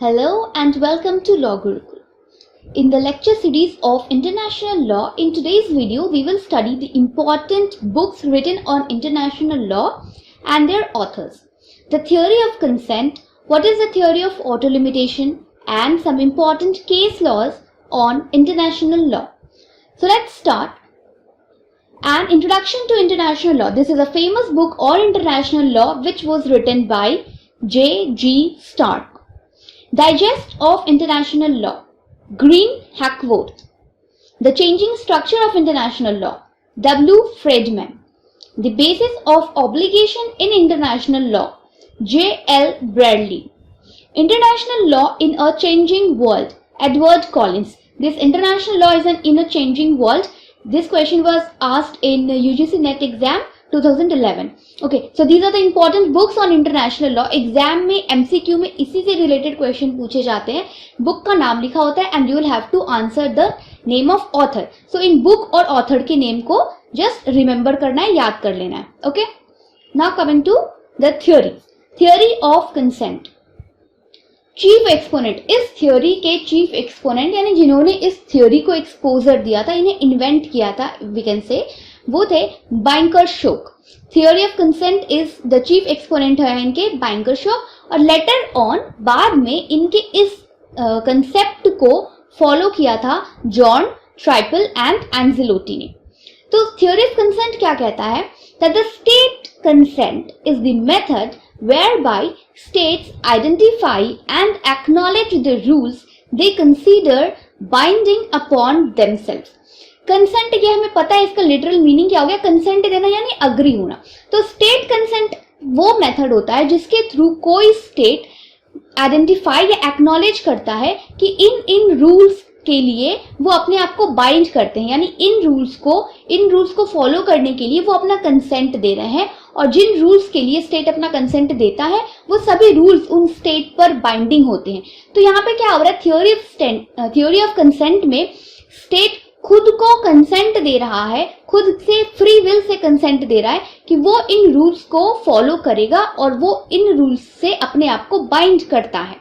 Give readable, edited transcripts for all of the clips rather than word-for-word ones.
Hello and welcome to Law Gurukul. In the lecture series of international law, in today's video we will study the important books written on international law and their authors. The theory of consent, what is the theory of auto limitation, and some important case laws on international law. So let's start. An Introduction to International Law. This is a famous book on international law which was written by J.G. Stark. Digest of International Law, Green Hackworth. The Changing Structure of International Law, W. Friedman. The Basis of Obligation in International Law, J. L. Bradley. International Law in a Changing World, Edward Collins. This international law is in a changing world. This question was asked in UGC NET exam 2011. Okay, so these are the important books on international law. Exam में MCQ में इसी से related question पूछे जाते हैं. Book का नाम लिखा होता है and you will have to answer the name of author. So in book और ऑथर के नेम को जस्ट रिमेंबर करना है, याद कर लेना है. Okay, now coming to the theory of consent. Chief exponent, इस थ्योरी के चीफ एक्सपोनेंट यानी जिन्होंने इस थ्योरी को एक्सपोजर दिया था, इन्हें इन्वेंट किया था, वी कैन से, वो थे Bynkershoek. Theory of consent is the chief exponent है इनके बैंकर-शोक. और लेटर ऑन बाद में इनके इस कंसेप्ट को फॉलो किया था जॉन ट्राइपल एंड एंजेलोटी ने. तो थियोरी ऑफ कंसेंट क्या कहता है? That the state consent is the method whereby states identify and acknowledge the rules they consider binding upon themselves. Consent ये हमें पता है, इसका लिटरल मीनिंग क्या हो गया? कंसेंट देना यानी अग्री होना. तो स्टेट कंसेंट वो मेथड होता है जिसके थ्रू कोई स्टेट आइडेंटिफाई या एक्नॉलेज करता है कि इन रूल्स के लिए वो अपने आप को बाइंड करते हैं, यानी इन रूल्स को फॉलो करने के लिए वो अपना कंसेंट दे रहे हैं. और जिन रूल्स के लिए स्टेट अपना कंसेंट देता है वो सभी रूल्स उन स्टेट पर बाइंडिंग होते हैं. तो यहाँ पे क्या हो रहा है? थ्योरी ऑफ कंसेंट में स्टेट खुद को कंसेंट दे रहा है, खुद से फ्री विल से कंसेंट दे रहा है कि वो इन रूल्स को फॉलो करेगा और वो इन रूल्स से अपने आप को बाइंड करता है.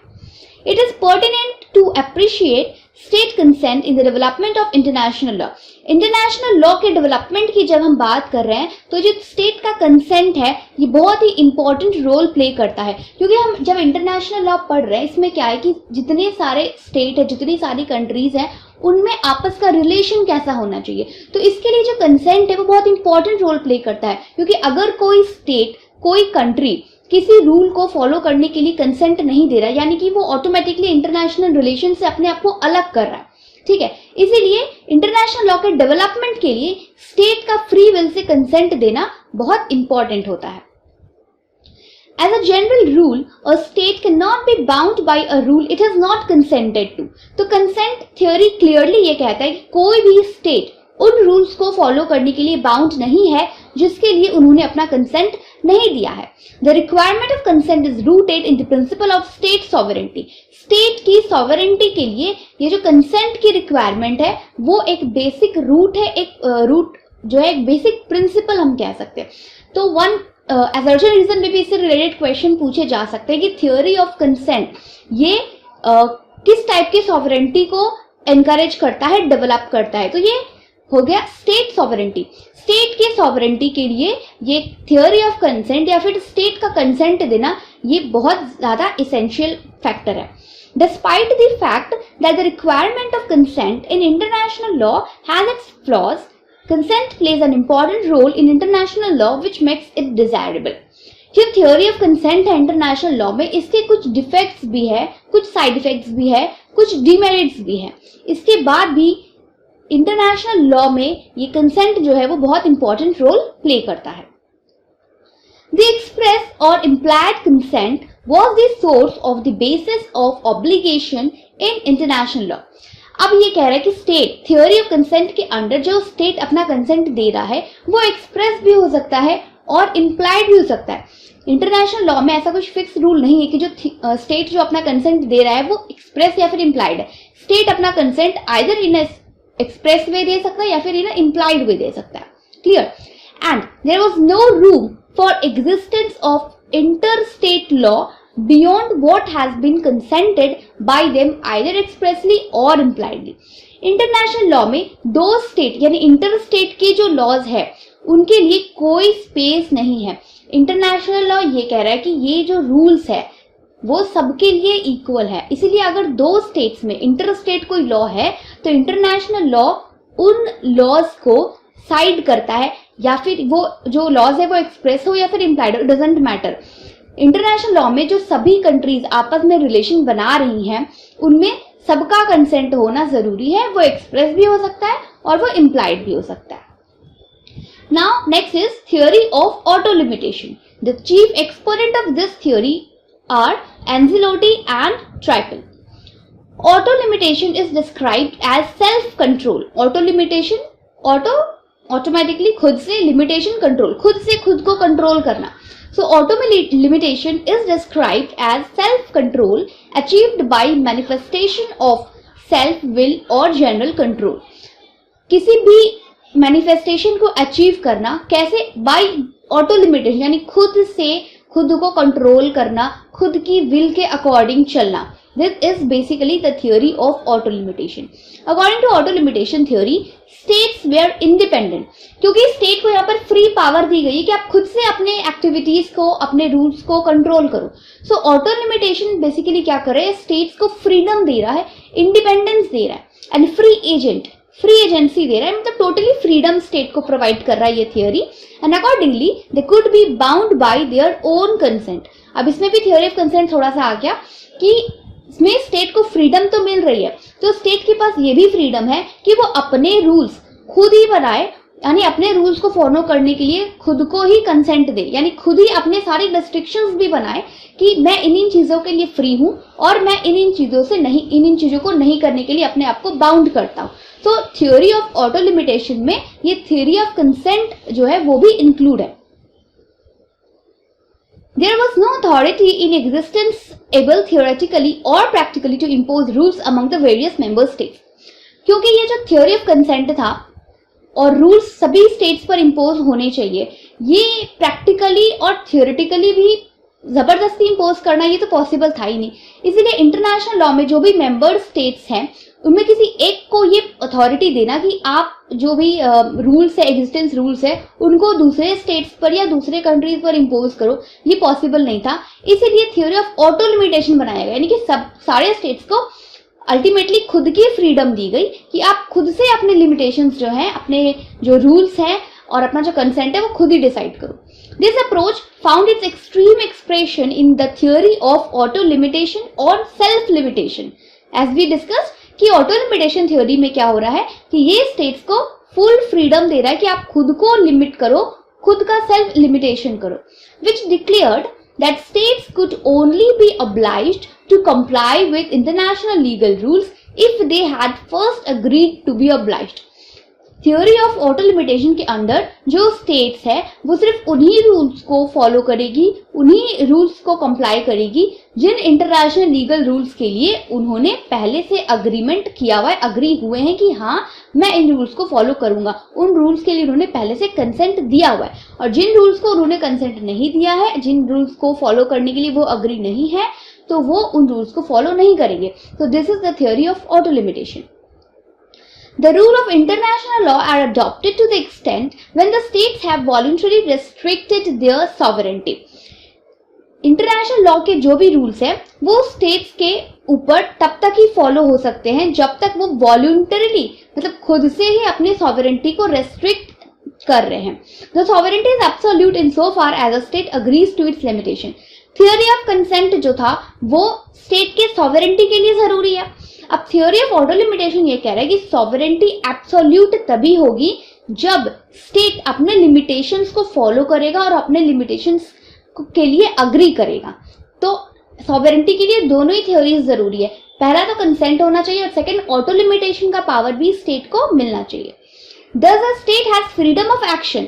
It is pertinent to appreciate state consent in the development of international law. International law के डेवलपमेंट की जब हम बात कर रहे हैं तो जो स्टेट का कंसेंट है ये बहुत ही इंपॉर्टेंट रोल प्ले करता है. क्योंकि हम जब इंटरनेशनल लॉ पढ़ रहे हैं इसमें क्या है कि जितने सारे स्टेट है, जितनी सारी कंट्रीज हैं, उनमें आपस का रिलेशन कैसा होना चाहिए. तो इसके लिए जो कंसेंट है वो बहुत इंपॉर्टेंट रोल प्ले करता है. क्योंकि अगर कोई स्टेट, कोई कंट्री किसी रूल को फॉलो करने के लिए कंसेंट नहीं दे रहा है, यानी कि वो ऑटोमेटिकली इंटरनेशनल रिलेशन से अपने आप को अलग कर रहा है. ठीक है, इसीलिए इंटरनेशनल लॉ के डेवलपमेंट के लिए स्टेट का फ्री विल से कंसेंट देना बहुत इंपॉर्टेंट होता है. As a general rule, a state cannot be bound by a rule it has not consented to. तो consent theory clearly ये कहता है कि कोई भी स्टेट उन रूल्स को फॉलो करने के लिए बाउंड नहीं है जिसके लिए उन्होंने अपना कंसेंट नहीं दिया है. The requirement of consent is rooted in the principle of state sovereignty. State की सॉवरेंटी के लिए ये जो कंसेंट की रिक्वायरमेंट है वो एक बेसिक रूट है, एक रूट जो है एक बेसिक प्रिंसिपल हम कह सकते हैं. तो वन असर्शन रीजन में भी इससे रिलेटेड क्वेश्चन पूछे जा सकते हैं कि थियोरी ऑफ कंसेंट ये किस टाइप की सॉवरेंटी को एनकरेज करता है, डेवलप करता है. तो ये हो गया स्टेट सॉवरेंटी. स्टेट के सॉवरेंटी के लिए ये थियोरी ऑफ कंसेंट या फिर स्टेट का कंसेंट देना ये बहुत ज्यादा इसेंशियल फैक्टर है. Despite the fact that the requirement of consent in international law has its flaws, consent plays an important role in international law which makes it desirable. जो theory of consent है international law में, इसके कुछ defects भी है, कुछ side effects भी है, कुछ demerits भी है. इसके बाद भी इंटरनेशनल लॉ में ये कंसेंट जो है वो बहुत इंपॉर्टेंट रोल प्ले करता है. द एक्सप्रेस और implied consent was the source of the basis of obligation in international law. अब ये कह रहा है कि स्टेट थियोरी ऑफ कंसेंट के अंडर जो स्टेट अपना कंसेंट दे रहा है वो एक्सप्रेस भी हो सकता है और इम्प्लाइड भी हो सकता है. इंटरनेशनल लॉ में ऐसा कुछ फिक्स रूल नहीं है कि जो स्टेट जो अपना कंसेंट दे रहा है वो एक्सप्रेस या फिर इम्प्लाइड है. स्टेट अपना consent either in express way दे सकता है या फिर इन इम्प्लाइड वे दे सकता है. Clear? And there was no room for existence of interstate law beyond what has been consented by them either expressly or impliedly. International law में दो स्टेट यानी इंटर स्टेट के जो लॉज है उनके लिए कोई स्पेस नहीं है. इंटरनेशनल लॉ ये कह रहा है कि ये जो रूल्स है वो सबके लिए इक्वल है. इसीलिए अगर दो स्टेट्स में इंटर स्टेट कोई लॉ है तो इंटरनेशनल लॉ उन लॉज को साइड करता है, या फिर वो जो लॉज है वो एक्सप्रेस हो या फिर implied, it doesn't matter. International law में जो सभी कंट्रीज आपस में रिलेशन बना रही हैं उनमें सबका कंसेंट होना जरूरी है. वो एक्सप्रेस भी हो सकता है और वो इम्प्लाइड भी हो सकता है. Now next is theory of auto limitation. The chief exponent of this theory are Anzilotti and Triepel. Auto limitation is described as self control. Auto limitation, auto automatically खुद से, लिमिटेशन कंट्रोल, खुद से खुद को कंट्रोल करना. So auto limitation is described as self-control achieved by manifestation of self-will or general control. किसी भी manifestation को achieve करना कैसे? By auto limitation, यानी खुद से खुद को कंट्रोल करना, खुद की will के अकॉर्डिंग चलना. This is basically the theory of auto limitation. According to auto limitation theory, states were independent. क्योंकि स्टेट को यहाँ पर फ्री पावर दी गई है कि आप खुद से अपने एक्टिविटीज को, अपने रूल्स को कंट्रोल करो. सो ऑटो लिमिटेशन बेसिकली क्या कर रहे हैं? स्टेट्स को फ्रीडम दे रहा है, इंडिपेंडेंस दे रहा है एंड फ्री एजेंसी दे रहा है. मतलब टोटली फ्रीडम स्टेट को प्रोवाइड कर रहा है ये theory. And accordingly they could be bound by their own consent. अब इसमें भी थ्योरी ऑफ कंसेंट थोड़ा सा आ गया कि इसमें स्टेट को फ्रीडम तो मिल रही है, तो स्टेट के पास ये भी फ्रीडम है कि वो अपने रूल्स खुद ही बनाए, यानी अपने रूल्स को फॉलो करने के लिए खुद को ही कंसेंट दे, यानी खुद ही अपने सारी रेस्ट्रिक्शंस भी बनाए कि मैं इन चीजों के लिए फ्री हूं और मैं इन चीजों से नहीं, इन चीजों को नहीं करने के लिए अपने आप को बाउंड करता हूं. तो थ्योरी ऑफ ऑटो लिमिटेशन में ये थ्योरी ऑफ कंसेंट जो है वो भी इंक्लूड है. There was no authority in existence able theoretically or practically to impose rules among the various member states. क्योंकि ये जो theory of consent था और रूल्स सभी स्टेट्स पर इम्पोज होने चाहिए, ये प्रैक्टिकली और थियोरेटिकली भी जबरदस्ती इम्पोज करना ये तो पॉसिबल था ही नहीं. इसीलिए इंटरनेशनल लॉ में जो भी मेंबर स्टेट्स हैं उनमें किसी एक को ये अथॉरिटी देना कि आप जो भी रूल्स है, एग्जिस्टेंस रूल्स है, उनको दूसरे स्टेट्स पर या दूसरे कंट्रीज पर इम्पोज करो, ये पॉसिबल नहीं था. इसीलिए थ्योरी ऑफ ऑटो लिमिटेशन बनाया गया, यानी कि सब सारे स्टेट्स को अल्टीमेटली खुद की फ्रीडम दी गई कि आप खुद से अपने लिमिटेशंस जो हैं, अपने जो रूल्स हैं और अपना जो कंसेंट है वो खुद ही डिसाइड करो. This approach found its extreme expression in the theory of auto limitation और self limitation. As we discussed कि ऑटो लिमिटेशन थ्योरी में क्या हो रहा है कि ये स्टेट्स को फुल फ्रीडम दे रहा है कि आप खुद को लिमिट करो, खुद का सेल्फ लिमिटेशन करो, विच declared that states could only be obliged to comply with international legal rules if they had first agreed to be obliged. Theory of auto limitation के अंदर जो स्टेट्स है वो सिर्फ उन्हीं रूल्स को फॉलो करेगी, उन्हीं रूल्स को कंप्लाई करेगी जिन इंटरनेशनल लीगल रूल्स के लिए उन्होंने पहले से अग्रीमेंट किया हुआ है, अग्री हुए हैं कि हाँ मैं इन रूल्स को फॉलो करूंगा. उन रूल्स के लिए उन्होंने पहले से कंसेंट दिया हुआ है, और जिन रूल्स को उन्होंने कंसेंट नहीं दिया है, जिन रूल्स को फॉलो करने के लिए वो अग्री नहीं है, तो वो उन रूल्स को फॉलो नहीं करेंगे. तो this is the theory of auto limitation. The rule of international law are adopted to the extent when the states have voluntarily restricted their sovereignty. International law के जो भी रूल्स हैं वो स्टेट्स के ऊपर तब तक ही फॉलो हो सकते हैं जब तक वो वॉलंटरीली, मतलब खुद से ही अपनी सॉवरेंटी को रेस्ट्रिक्ट कर रहे हैं. The sovereignty is absolute in so far as a state agrees to its limitation. Theory of consent जो था वो स्टेट के सॉवरेंटी के लिए जरूरी है. अब थ्योरी ऑफ ऑटो लिमिटेशन ये कह रहा है कि सॉवरेंटी एब्सोल्यूट तभी होगी जब स्टेट अपने लिमिटेशंस को फॉलो करेगा और अपने लिमिटेशंस के लिए अग्री करेगा. तो सॉवरेंटी के लिए दोनों ही थ्योरीज जरूरी है. पहला तो कंसेंट होना चाहिए और सेकंड ऑटो लिमिटेशन का पावर भी स्टेट को मिलना चाहिए. Thus a state has freedom of action.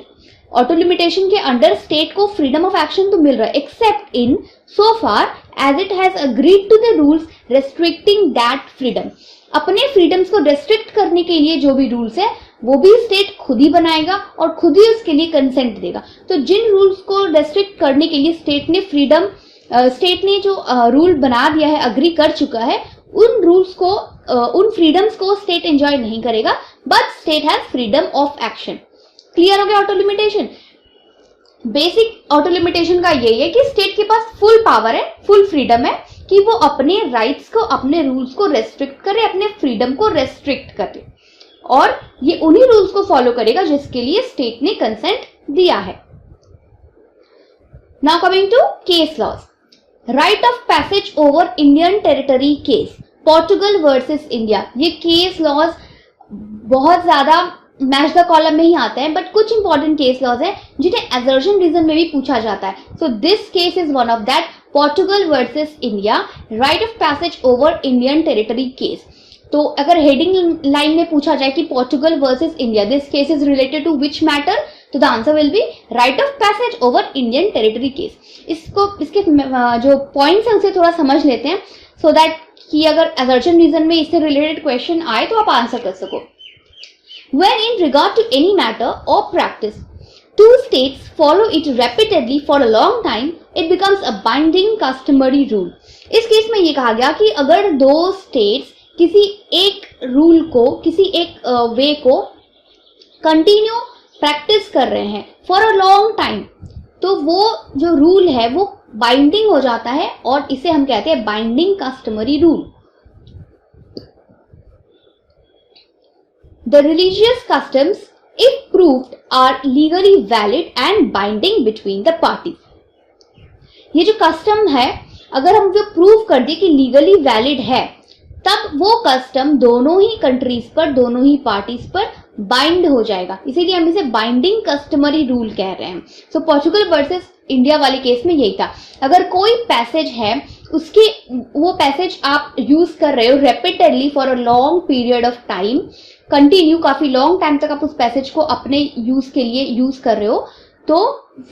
Auto limitation के अंडर स्टेट को फ्रीडम ऑफ एक्शन तो मिल रहा है, except in so far as it has agreed to the rules restricting that freedom. अपने फ्रीडम्स को रेस्ट्रिक्ट करने के लिए जो भी रूल्स है वो भी स्टेट खुद ही बनाएगा और खुद ही उसके लिए कंसेंट देगा. तो जिन रूल्स को रेस्ट्रिक्ट करने के लिए स्टेट ने फ्रीडम स्टेट ने जो रूल बना दिया है, अग्री कर चुका है, उन रूल्स को, उन फ्रीडम्स को स्टेट एंजॉय नहीं करेगा, but state has freedom of action. Clear हो गया auto limitation? Basic auto limitation का यही है कि स्टेट के पास फुल पावर है, फुल फ्रीडम है कि वो अपने राइट्स को, अपने रूल्स को रेस्ट्रिक्ट करे, अपने फ्रीडम को रेस्ट्रिक्ट करे, और ये उन्हीं रूल्स को फॉलो करेगा जिसके लिए स्टेट ने कंसेंट दिया है। Now coming to case laws, right of passage over Indian territory case, Portugal versus India. ये केस लॉज बहुत ज्यादा मैच द कॉलम में ही आते हैं, बट कुछ इंपॉर्टेंट केस लॉज है जिन्हें असर्शन रीजन में भी पूछा जाता है। So this case is one of that, Portugal versus India, right of passage over Indian territory case. तो अगर हेडिंग लाइन में पूछा जाए कि Portugal versus India, this case is related to which matter, तो the answer will be right of passage over Indian territory case. इसके जो points है उसे थोड़ा समझ लेते हैं, सो दैट कि अगर असर्शन रीजन में इससे रिलेटेड क्वेश्चन आए तो आप आंसर कर सको। When in regard to any matter or practice, two states follow it repeatedly for a long time, it becomes a binding customary rule. इस केस में ये कहा गया कि अगर दो स्टेट्स किसी एक रूल को, किसी एक वे को कंटिन्यू प्रैक्टिस कर रहे हैं फॉर अ लॉन्ग टाइम, तो वो जो रूल है वो बाइंडिंग हो जाता है, और इसे हम कहते हैं binding customary rule. The religious customs, if proved, are legally valid and binding between the parties. ये जो कस्टम है, अगर हम जो प्रूव कर दिए कि लीगली वैलिड है, तब वो कस्टम दोनों ही कंट्रीज पर, दोनों ही पार्टीज पर बाइंड हो जाएगा, इसीलिए हम इसे बाइंडिंग कस्टमरी रूल कह रहे हैं। सो पोर्चुगल वर्सेस इंडिया वाले केस में यही था, अगर कोई पैसेज है, उसके वो पैसेज आप यूज कर रहे हो repeatedly for a long period of time, continue काफी लॉन्ग टाइम तक आप उस पैसेज को अपने यूज के लिए यूज कर रहे हो, तो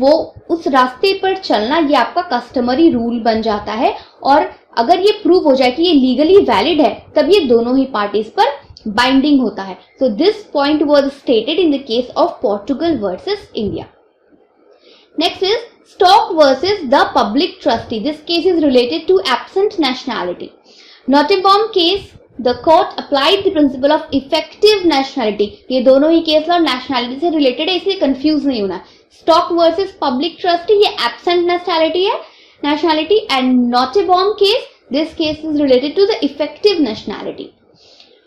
वो उस रास्ते पर चलना ये आपका कस्टमरी रूल बन जाता है, और अगर ये प्रूव हो जाए कि ये लीगली वैलिड है, तब ये दोनों ही पार्टीज पर बाइंडिंग होता है। So this point was stated in the case of Portugal versus India. Next is Stoeck versus the public trustee, this case is related to absent nationality. Nottingham case, The court applied the principle of effective nationality. ये दोनों ही case law nationality से related है, इसलिए confuse नहीं होना। Stoeck versus public trustee, ये absent nationality है, nationality, and Nottingham case, this case is related to the effective nationality.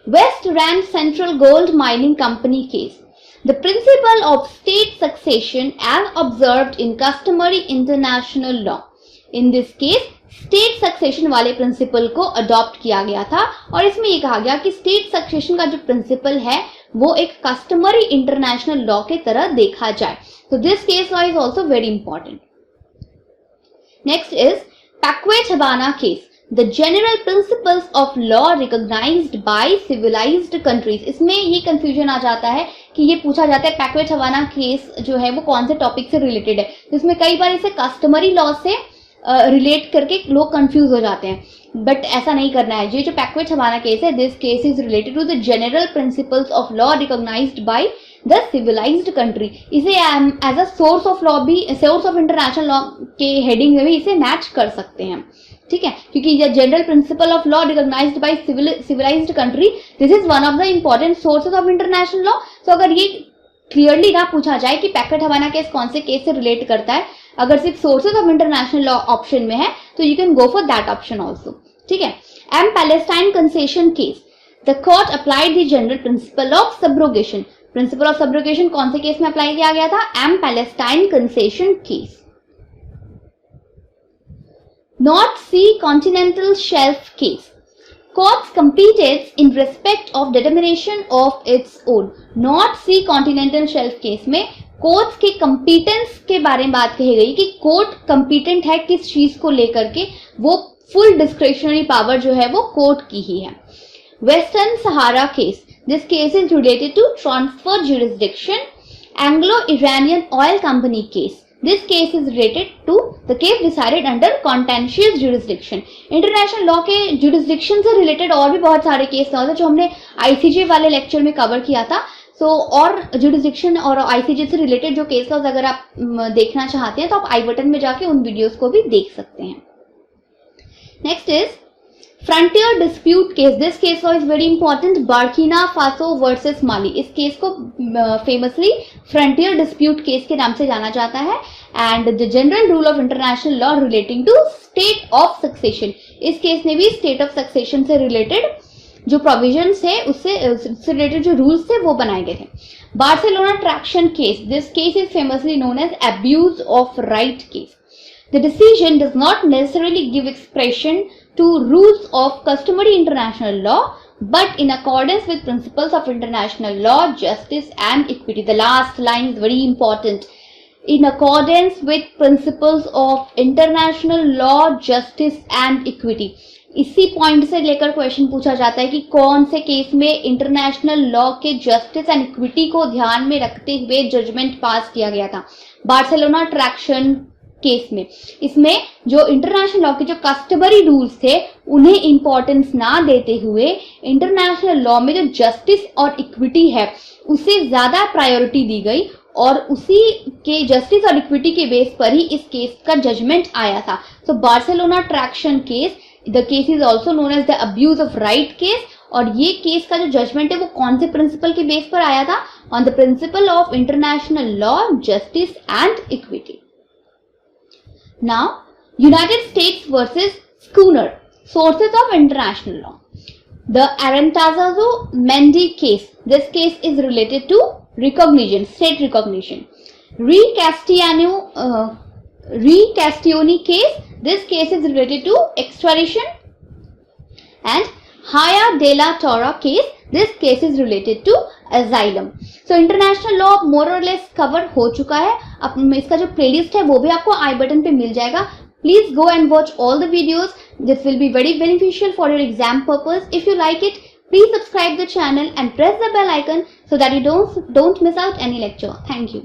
West Rand Central Gold Mining Company case, the principle of state succession as observed in customary international law. In this case, state succession वाले principal को adopt किया गया था, और इसमें यह कहा गया कि स्टेट सक्सेशन का जो प्रिंसिपल है वो एक कस्टमरी इंटरनेशनल लॉ के तरह देखा जाए। तो this case law is also very important. Next is Paquete Habana case, the general principles of law recognised by civilised countries. इसमें ये कंफ्यूजन आ जाता है कि ये पूछा जाता है पैक्वे-छबाना केस जो है वो कौन से टॉपिक से रिलेटेड है, तो इसमें कई बार इसे कस्टमरी लॉ से रिलेट करके लोग कंफ्यूज हो जाते हैं, बट ऐसा नहीं करना है। ये जो पैक्वे-छबाना केस है, this case is related to the general principles of law recognised by the civilised country. इसे as a source of law भी, सोर्स ऑफ इंटरनेशनल लॉ के हेडिंग में भी इसे मैच कर सकते हैं, ठीक है, क्योंकि the general principle of law recognised by civilised country, this is one of the important sources of international law. So अगर ये क्लियरली ना पूछा जाए कि पैक्वे-छबाना केस कौन से केस से रिलेट करता है, अगर सिर्फ sources of international law option में है, तो you can go for that option also, ठीक है। M Palestine concession case, the court applied the general principle of subrogation. Principle of subrogation कौन से केस में अप्लाई किया गया था? M Palestine concession case. North Sea continental shelf case, courts competed in respect of determination of its own. North Sea continental shelf case में courts के कंपीटेंस के बारे में बात कही गई कि कोर्ट कंपीटेंट है किस चीज को लेकर के, वो फुल डिस्क्रिशनरी पावर जो है वो कोर्ट की ही है। Western Sahara case, this case is related to transfer jurisdiction. Anglo Iranian oil company case, this case is related to the case decided under contentious jurisdiction. International law के jurisdiction से related और भी बहुत सारे case law जो हमने ICJ वाले lecture में कवर किया था। और jurisdiction और ICJ से रिलेटेड जो केस लॉज अगर आप देखना चाहते हैं तो आप आई बटन में जाके उन वीडियोस को भी देख सकते हैं। Next is frontier dispute case. This case is very important. Burkina Faso versus Mali. इस केस को फेमसली फ्रंटियर डिस्प्यूट केस के नाम से जाना जाता है. And the general rule of international law relating to state of succession. इस केस में भी स्टेट ऑफ सक्सेशन से रिलेटेड जो प्रोविजंस है उससे रिलेटेड जो रूल्स थे वो बनाए गए थे. Barcelona Traction case. This case is famously known as abuse of right case. The decision does not necessarily give expression to rules of customary international law, but in accordance with principles of international law, justice and equity. The last line is very important. In accordance with principles of international law, justice and equity. इसी point से लेकर question पूछा जाता है कि कौन से case में इंटरनेशनल लॉ के जस्टिस एंड इक्विटी को ध्यान में रखते हुए जजमेंट पास किया गया था. बार्सिलोना ट्रैक्शन केस में. इसमें जो इंटरनेशनल लॉ के जो कस्टमरी रूल्स थे उन्हें इंपॉर्टेंस ना देते हुए इंटरनेशनल लॉ में जो जस्टिस और इक्विटी है उसे ज्यादा प्रायोरिटी दी गई और उसी के जस्टिस और इक्विटी के बेस पर ही इस केस का जजमेंट आया था. So Barcelona Traction case, the case is also known as the abuse of right case. और ये केस का जो जजमेंट है वो कौन से प्रिंसिपल के बेस पर आया था? On the principle of international law, justice and equity. Now, United States versus Schooner, sources of international law. The Arantazo-Mendy case. This case is related to recognition, state recognition. Re-Castioni case. This case is related to extradition. And Haya de la Torre case. This case is related to asylum. So international law more और less cover हो चुका है. अब इसका जो playlist है वो भी आपको आई बटन पे मिल जाएगा. Please go and watch all the videos. This will be very beneficial for your exam purpose. If you like it, please subscribe the channel and press the bell icon so that you don't miss out any lecture. Thank you.